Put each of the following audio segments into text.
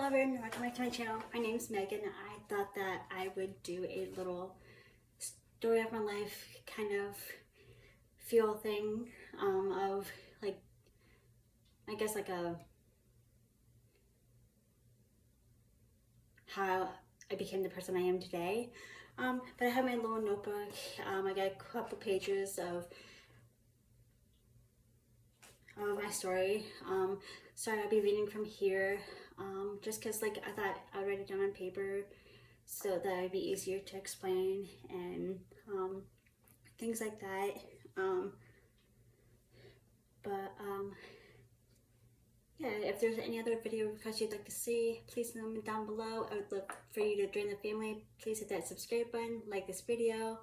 Hello everyone, welcome back to my channel. My name's Megan. I thought that I would do a little story of my life kind of feel thing of like, I guess like how I became the person I am today. But I have my little notebook. I got a couple pages of my story. Sorry, I'll be reading from here, just because like I thought I'd write it down on paper so that it'd be easier to explain and things like that. Yeah, if there's any other video requests you'd like to see, please comment down below. I would love for you to join the family. Please hit that subscribe button, like this video.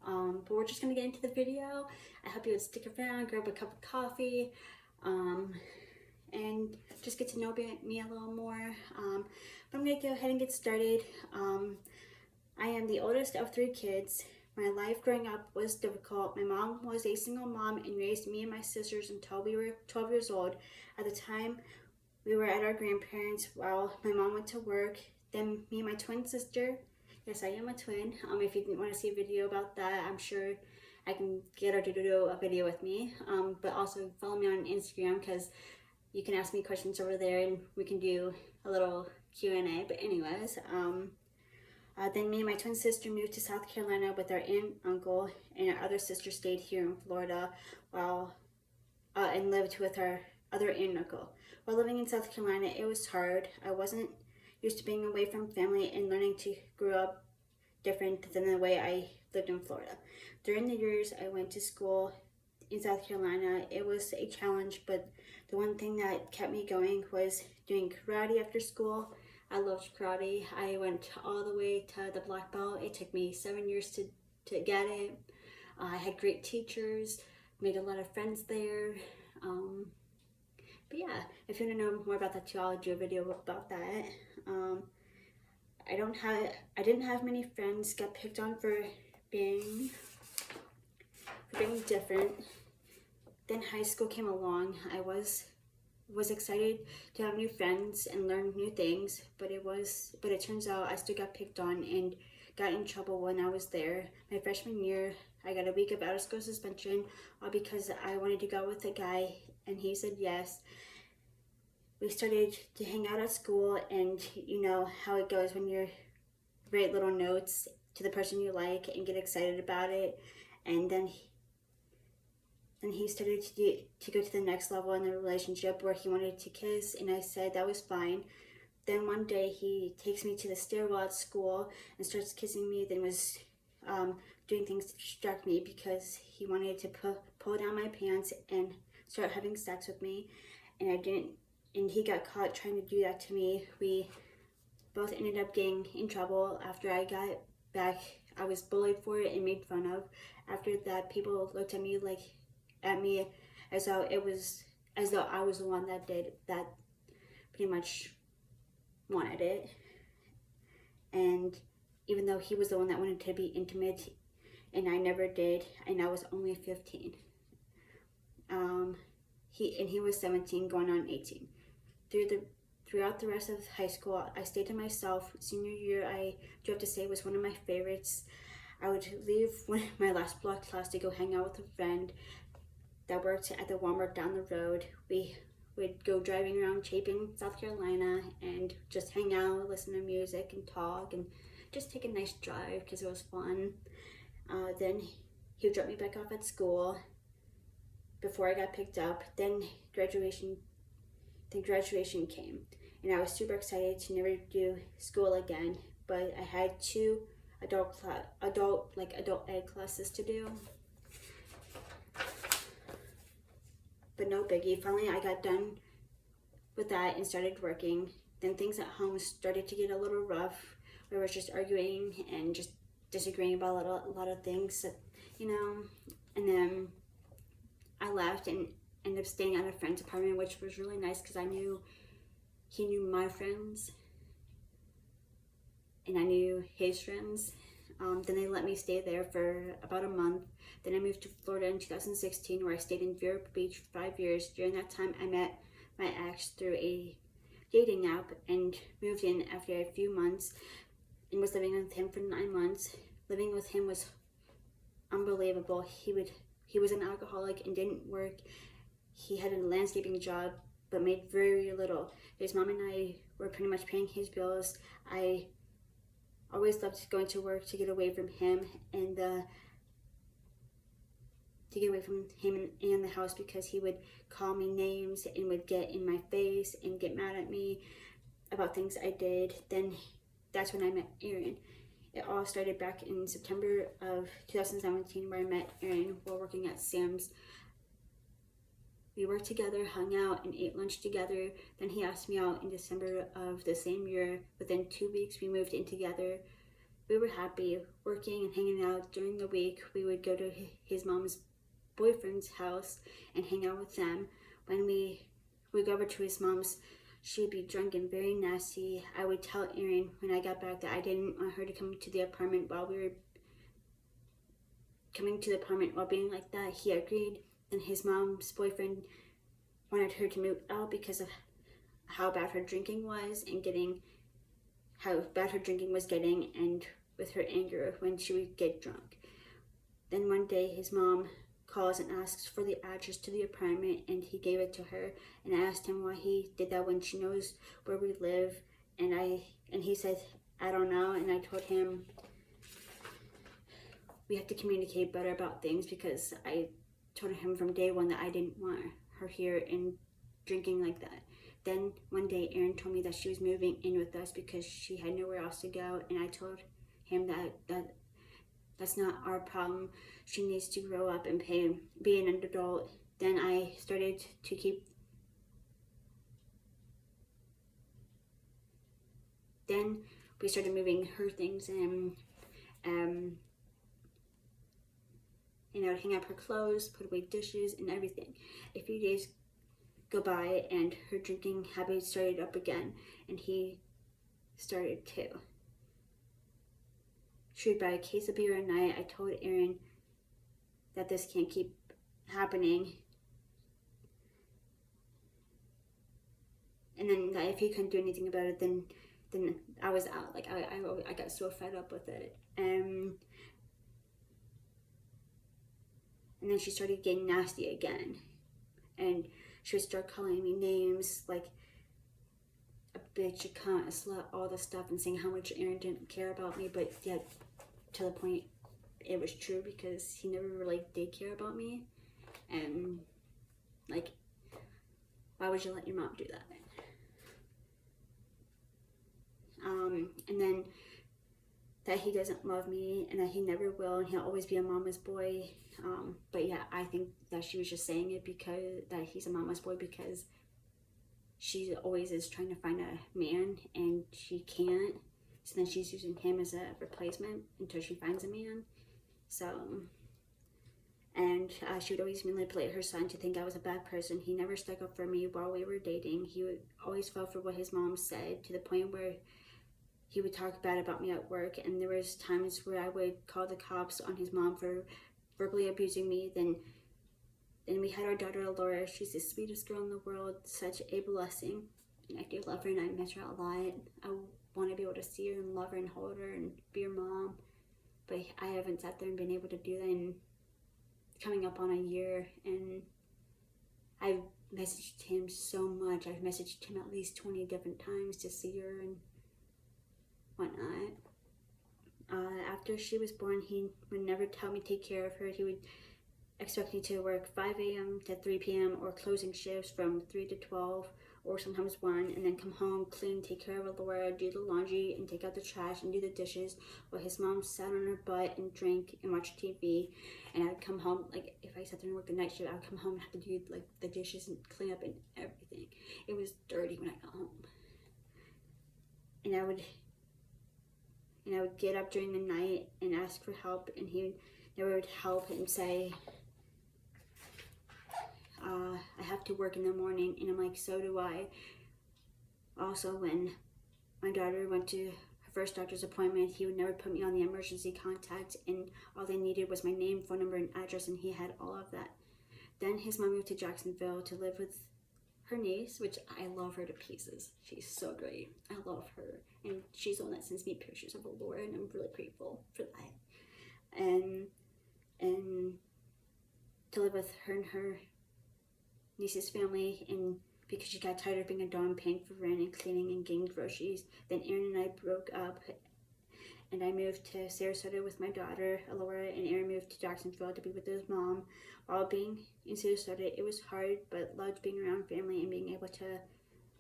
But we're just gonna get into the video. I hope you would stick around, grab a cup of coffee, and just get to know me a little more. But I'm gonna go ahead and get started. I am the oldest of 3 kids. My life growing up was difficult. My mom was a single mom and raised me and my sisters until we were 12 years old. At the time, we were at our grandparents' while my mom went to work. Then me and my twin sister, yes, I am a twin. If you want to see a video about that, I'm sure I can get her to do a video with me. But also follow me on Instagram because you can ask me questions over there and we can do a little Q&A. But anyways, then me and my twin sister moved to South Carolina with our aunt, uncle, and our other sister stayed here in Florida and lived with our other aunt and uncle. While living in South Carolina, it was hard. I wasn't used to being away from family and learning to grow up different than the way I lived in Florida. During the years I went to school in South Carolina, it was a challenge, but the one thing that kept me going was doing karate after school. I loved karate. I went all the way to the black belt. It took me 7 years to get it. I had great teachers, made a lot of friends there. But yeah, if you want to know more about that too, I'll do a video about that. I didn't have many friends. Got picked on for being different. Then high school came along. I was excited to have new friends and learn new things, but it turns out I still got picked on and got in trouble when I was there. My freshman year, I got a week of out of school suspension, all because I wanted to go with a guy and he said yes. We started to hang out at school, and you know how it goes when you write little notes to the person you like and get excited about it, and then he started to go to the next level in the relationship where he wanted to kiss, and I said that was fine. Then one day he takes me to the stairwell at school and starts kissing me, then was doing things to distract me because he wanted to pull down my pants and start having sex with me, and I didn't, and he got caught trying to do that to me. We both ended up getting in trouble. After I got back, I was bullied for it and made fun of. After that, people looked at me as though I was the one that pretty much wanted it. And even though he was the one that wanted to be intimate and I never did, and I was only 15. He was 17 going on 18. Throughout the rest of high school, I stayed to myself. Senior year, I do have to say, was one of my favorites. I would leave my last block class to go hang out with a friend that worked at the Walmart down the road. We would go driving around Chapin, South Carolina, and just hang out, listen to music, and talk, and just take a nice drive because it was fun. Then he would drop me back off at school before I got picked up. Then graduation came, and I was super excited to never do school again. But I had 2 adult ed classes to do. But no biggie. Finally, I got done with that and started working. Then things at home started to get a little rough. We were just arguing and just disagreeing about a lot of things, you know. And then I left and ended up staying at a friend's apartment, which was really nice because he knew my friends and I knew his friends. Then they let me stay there for about a month. Then I moved to Florida in 2016, where I stayed in Vero Beach for 5 years. During that time, I met my ex through a dating app and moved in after a few months and was living with him for 9 months. Living with him was unbelievable. He was an alcoholic and didn't work. He had a landscaping job but made very little. His mom and I were pretty much paying his bills. I always loved going to work to get away from him and in the house, because he would call me names and would get in my face and get mad at me about things I did. Then that's when I met Aaron. It all started back in September of 2017, where I met Aaron while working at Sam's. We worked together, hung out, and ate lunch together. Then he asked me out in December of the same year. Within 2 weeks, we moved in together. We were happy, working and hanging out. During the week, we would go to his mom's boyfriend's house and hang out with them. When we would go over to his mom's, she would be drunk and very nasty. I would tell Aaron when I got back that I didn't want her to come to the apartment while we were coming to the apartment while being like that. He agreed. Then his mom's boyfriend wanted her to move out because of how bad her drinking was and with her anger when she would get drunk. Then one day his mom calls and asks for the address to the apartment, and he gave it to her, and I asked him why he did that when she knows where we live, and he said, I don't know. And I told him we have to communicate better about things, because I told him from day one that I didn't want her here and drinking like that. Then one day Aaron told me that she was moving in with us because she had nowhere else to go, and I told him that that's not our problem. She needs to grow up and be an adult. Then I started to Then we started moving her things in, and I would hang up her clothes, put away dishes and everything. A few days go by and her drinking habit started up again, and he started too. She would buy a case of beer a night. I told Aaron that this can't keep happening, and then that if he couldn't do anything about it, then I was out. Like I got so fed up with it, and then she started getting nasty again, and she would start calling me names like a bitch, a cunt, a slut, all this stuff, and saying how much Aaron didn't care about me. But yet, to the point, it was true, because he never really did care about me. And like, why would you let your mom do that? And then that he doesn't love me and that he never will, and he'll always be a mama's boy. But yeah, I think that she was just saying it because that he's a mama's boy because she always is trying to find a man and she can't. So then she's using him as a replacement until she finds a man. So, and she would always manipulate her son to think I was a bad person. He never stuck up for me while we were dating. He would always fall for what his mom said, to the point where he would talk bad about me at work. And there was times where I would call the cops on his mom for verbally abusing me. Then we had our daughter Laura. She's the sweetest girl in the world, such a blessing. And I do love her and I miss her a lot. I want to be able to see her and love her and hold her and be her mom, but I haven't sat there and been able to do that in coming up on a year. And I've messaged him so much. I've messaged him at least 20 different times to see her and whatnot. After she was born, he would never tell me to take care of her. He would expect me to work 5 a.m. to 3 p.m. or closing shifts from 3 to 12 or sometimes 1, and then come home, clean, take care of Laura, do the laundry and take out the trash and do the dishes, while his mom sat on her butt and drank and watched TV. And I'd come home, like if I sat there and worked the night shift, I'd come home and have to do like the dishes and clean up and everything. It was dirty when I got home. And I would get up during the night and ask for help, and he never would help and say, I have to work in the morning. And I'm like, so do I. Also, when my daughter went to her first doctor's appointment, he would never put me on the emergency contact, and all they needed was my name, phone number, and address, and he had all of that. Then his mom moved to Jacksonville to live with her niece, which I love her to pieces. She's so great. I love her. And she's the one that sends me pictures of Laura, and I'm really grateful for that. And to live with her and her niece's family, and because she got tired of being a dog and paying for rent and cleaning and getting groceries. Then Aaron and I broke up, and I moved to Sarasota with my daughter, Alora, and Aaron moved to Jacksonville to be with his mom. While being in Sarasota, it was hard, but loved being around family and being able to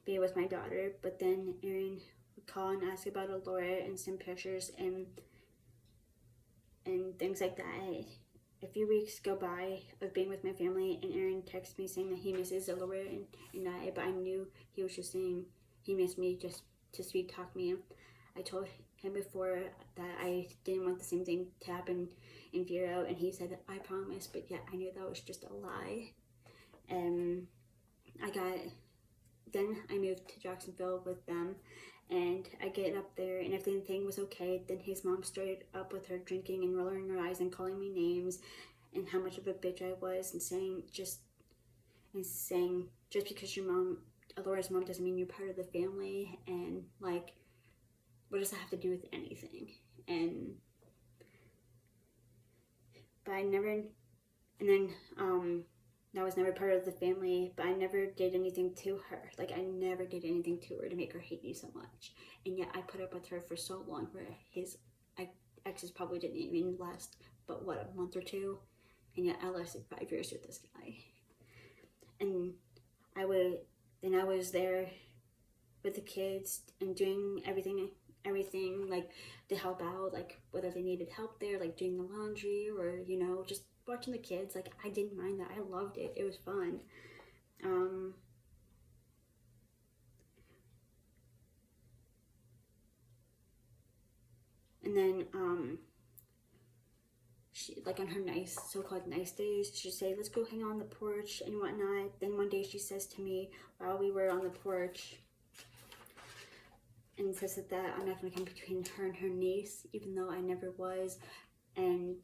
be with my daughter. But then Aaron would call and ask about Alora and send pictures and things like that. A few weeks go by of being with my family, and Aaron texts me saying that he misses Alora and I, but I knew he was just saying he missed me just to sweet talk me. I told him before that I didn't want the same thing to happen in Vero, and he said, I promise, but yeah, I knew that was just a lie. Then I moved to Jacksonville with them, and I get up there and everything was okay. Then his mom started up with her drinking and rolling her eyes and calling me names and how much of a bitch I was, and saying just because your mom, Alora's mom, doesn't mean you're part of the family, and like, what does that have to do with anything? That was never part of the family, but I never did anything to her. Like, I never did anything to her to make her hate me so much. And yet I put up with her for so long, where his exes probably didn't even last, but what, a month or two? And yet I lasted 5 years with this guy. And I was there with the kids and doing everything like to help out, like whether they needed help there, like doing the laundry or, you know, just watching the kids. Like, I didn't mind that. I loved it. It was fun. And then she, like, on her so-called nice days, she'd say, let's go hang out on the porch and whatnot. Then one day she says to me while we were on the porch, and says that I'm not going to come between her and her niece, even though I never was, and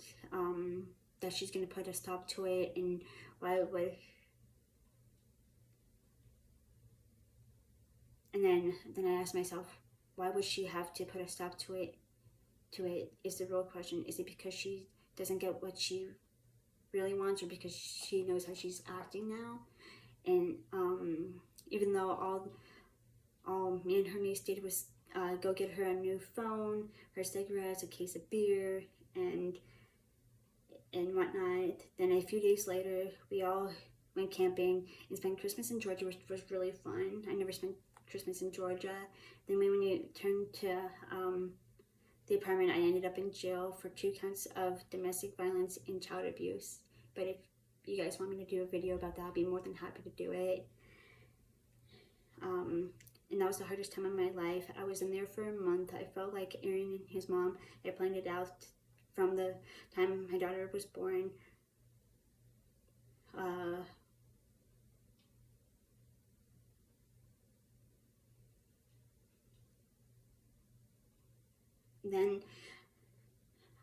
that she's going to put a stop to it. And then I asked myself, why would she have to put a stop to it is the real question. Is it because she doesn't get what she really wants, or because she knows how she's acting now? And even though all me and her niece did was go get her a new phone, her cigarettes, a case of beer, and whatnot. Then a few days later, we all went camping and spent Christmas in Georgia, which was really fun. I never spent Christmas in Georgia. Then when we returned to the apartment, I ended up in jail for 2 counts of domestic violence and child abuse. But if you guys want me to do a video about that, I'll be more than happy to do it. And that was the hardest time of my life. I was in there for a month. I felt like Aaron and his mom had planned it out from the time my daughter was born. Then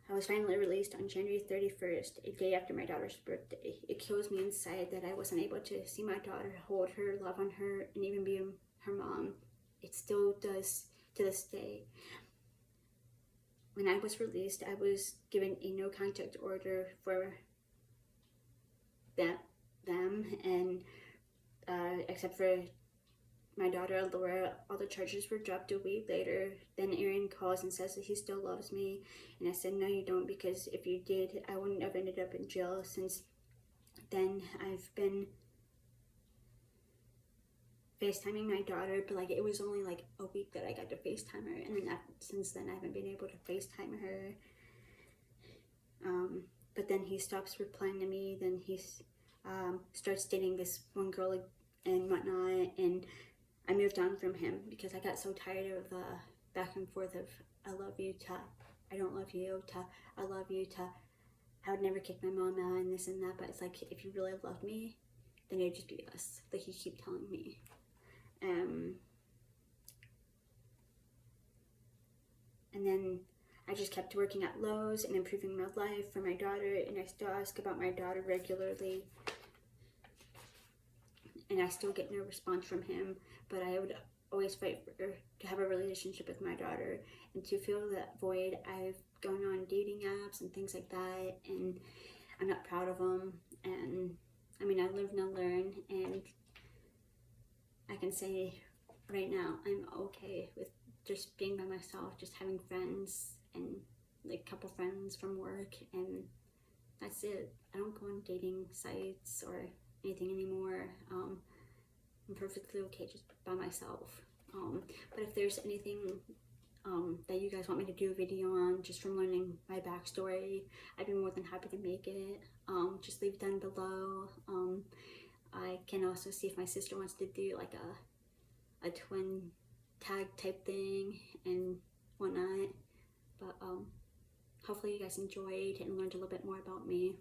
I was finally released on January 31st, a day after my daughter's birthday. It kills me inside that I wasn't able to see my daughter, hold her, love on her, and even be her mom. It still does to this day. When I was released, I was given a no contact order for them, and except for my daughter Laura, all the charges were dropped a week later. Then Aaron calls and says that he still loves me, and I said, no, you don't, because if you did, I wouldn't have ended up in jail. Since then, I've been FaceTiming my daughter, but like, it was only like a week that I got to FaceTime her, and then since then I haven't been able to FaceTime her. But then he stops replying to me. Then he starts dating this one girl and whatnot, and I moved on from him because I got so tired of the back and forth of I love you to I don't love you to I love you to I would never kick my mom out and this and that. But it's like, if you really loved me, then it'd just be us, like you keep telling me. And then I just kept working at Lowe's and improving my life for my daughter, and I still ask about my daughter regularly. and I still get no response from him, but I would always fight for to have a relationship with my daughter. And to fill that void, I've gone on dating apps and things like that, and I'm not proud of them. And I mean, I live and I learn, and I can say right now I'm okay with just being by myself, just having friends and like a couple friends from work, and that's it. I don't go on dating sites or anything anymore. I'm perfectly okay just by myself. But if there's anything that you guys want me to do a video on, just from learning my backstory, I'd be more than happy to make it. Just leave it down below. I can also see if my sister wants to do like a twin tag type thing and whatnot. But hopefully you guys enjoyed and learned a little bit more about me.